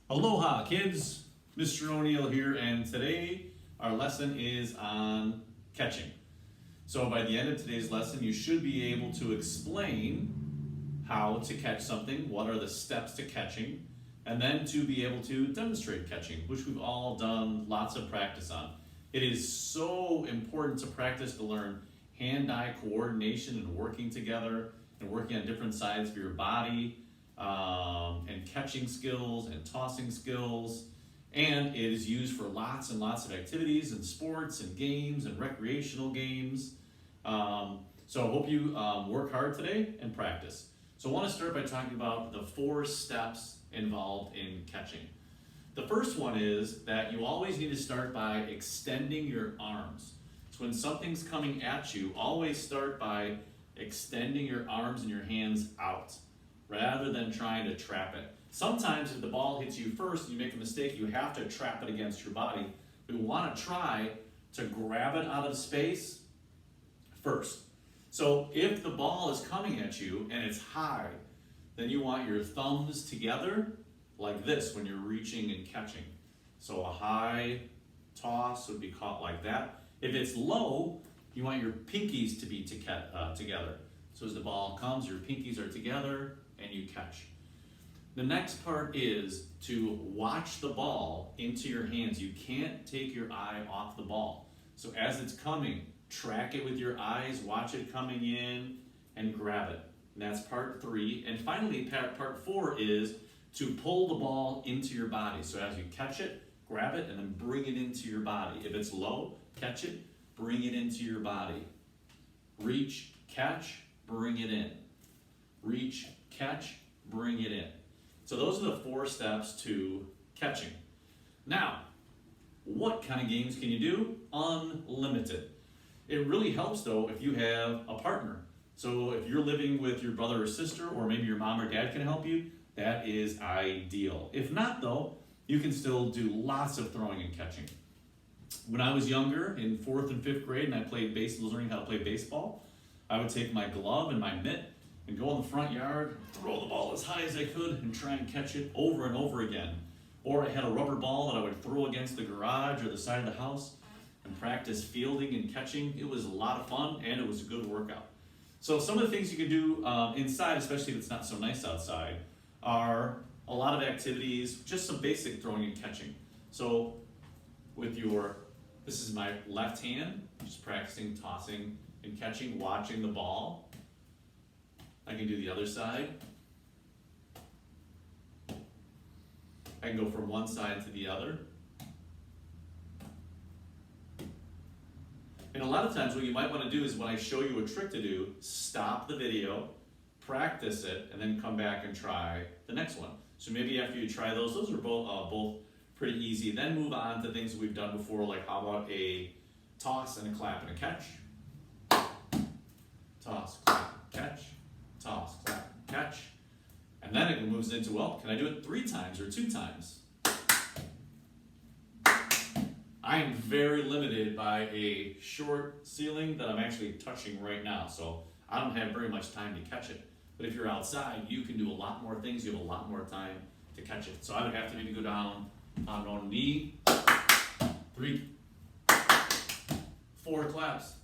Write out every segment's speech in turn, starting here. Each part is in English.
Aloha kids, Mr. O'Neill here, and today our lesson is on catching. So by the end of today's lesson, you should be able to explain how to catch something, what are the steps to catching, and then to be able to demonstrate catching, which we've all done lots of practice on. It is so important to practice to learn hand-eye coordination and working together and working on different sides of your body. And catching skills and tossing skills, and it is used for lots and lots of activities and sports and games and recreational games. So I hope you work hard today and practice. So I want to start by talking about the 4 steps involved in catching. The first one is that you always need to start by extending your arms. So when something's coming at you, always start by extending your arms and your hands out, rather than trying to trap it. Sometimes if the ball hits you first and you make a mistake, you have to trap it against your body. We want to try to grab it out of space first. So if the ball is coming at you and it's high, then you want your thumbs together like this when you're reaching and catching. So a high toss would be caught like that. If it's low, you want your pinkies to be together. So as the ball comes, your pinkies are together and you catch. The next part is to watch the ball into your hands. You can't take your eye off the ball. So as it's coming, track it with your eyes, watch it coming in, and grab it. And that's part 3. And finally, part 4 is to pull the ball into your body. So as you catch it, grab it, and then bring it into your body. If it's low, catch it, bring it into your body. Reach, catch, bring it in. Reach, catch, bring it in. So those are the 4 steps to catching. Now, what kind of games can you do? Unlimited. It really helps though if you have a partner. So if you're living with your brother or sister, or maybe your mom or dad can help you, that is ideal. If not though, you can still do lots of throwing and catching. When I was younger, in 4th and 5th grade, and I was learning how to play baseball, I would take my glove and my mitt and go in the front yard, throw the ball as high as I could, and try and catch it over and over again. Or I had a rubber ball that I would throw against the garage or the side of the house and practice fielding and catching. It was a lot of fun, and it was a good workout. So some of the things you can do inside, especially if it's not so nice outside, are a lot of activities, just some basic throwing and catching. So this is my left hand, just practicing tossing and catching, watching the ball. I can do the other side. I can go from one side to the other. And a lot of times what you might want to do is, when I show you a trick to do, stop the video, practice it, and then come back and try the next one. So maybe after you try those are both pretty easy. Then move on to things that we've done before, like how about a toss and a clap and a catch. Toss, clap, catch. Toss, clap, catch. And then it moves into, well, can I do it 3 times or 2 times? I am very limited by a short ceiling that I'm actually touching right now, so I don't have very much time to catch it. But if you're outside, you can do a lot more things. You have a lot more time to catch it. So I would have to maybe go down on one knee, 3, 4 claps,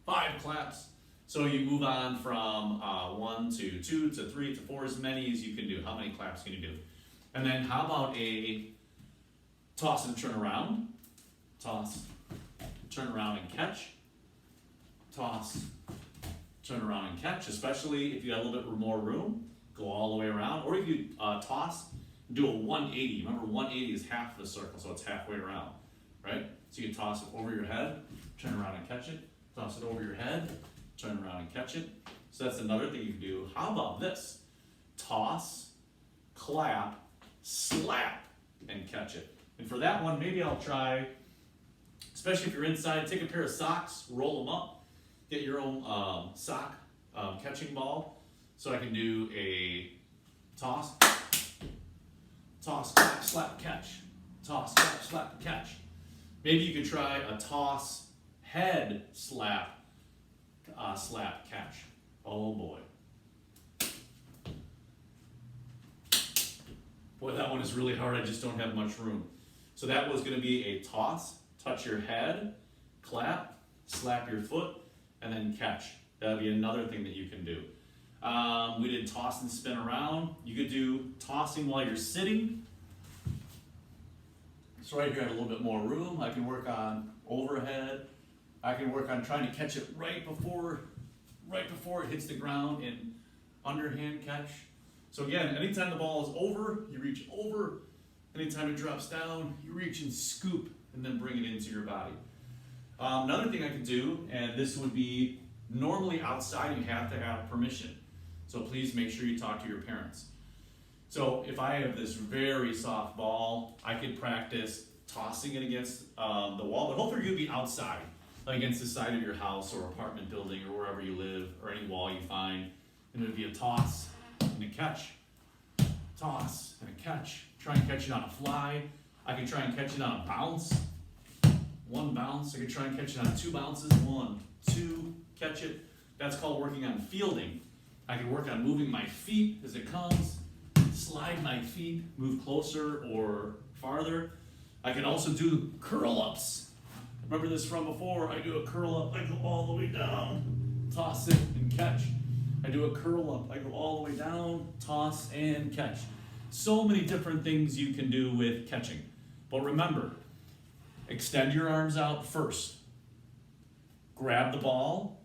5 claps. So you move on from 1 to 2 to 3 to 4, as many as you can do. How many claps can you do? And then how about a toss and turn around? Toss, turn around and catch. Toss, turn around and catch, especially if you got a little bit more room. Go all the way around. Or if you toss, do a 180. Remember, 180 is half of a circle, so it's halfway around, right? So you can toss it over your head, turn around and catch it. Toss it over your head, turn around and catch it. So that's another thing you can do. How about this? Toss, clap, slap, and catch it. And for that one, maybe I'll try, especially if you're inside, take a pair of socks, roll them up, get your own sock catching ball. So I can do a toss, clap, slap, catch. Toss, clap, slap, catch. Maybe you could try a toss, head, slap, catch. Oh boy. Boy, that one is really hard. I just don't have much room. So that was going to be a toss, touch your head, clap, slap your foot, and then catch. That'll be another thing that you can do. We did toss and spin around. You could do tossing while you're sitting. So right here I have a little bit more room. I can work on overhead. I can work on trying to catch it right before it hits the ground and underhand catch. So again, anytime the ball is over, you reach over. Anytime it drops down, you reach and scoop and then bring it into your body. Another thing I can do, and this would be normally outside, you have to have permission. So please make sure you talk to your parents. So if I have this very soft ball, I could practice tossing it against the wall, but hopefully you'll be outside, like against the side of your house or apartment building or wherever you live, or any wall you find. And it would be a toss and a catch. Toss and a catch. Try and catch it on a fly. I can try and catch it on a bounce. One bounce. I can try and catch it on two bounces. 1, 2, catch it. That's called working on fielding. I can work on moving my feet as it comes. Slide my feet, move closer or farther. I can also do curl-ups. Remember this from before? I do a curl-up, I go all the way down, toss it and catch. I do a curl-up, I go all the way down, toss and catch. So many different things you can do with catching. But remember, extend your arms out first. Grab the ball,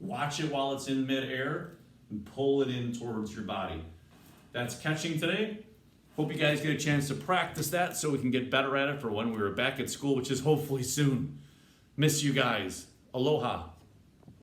watch it while it's in midair, and pull it in towards your body. That's catching today. Hope you guys get a chance to practice that so we can get better at it for when we're back at school, which is hopefully soon. Miss you guys. Aloha.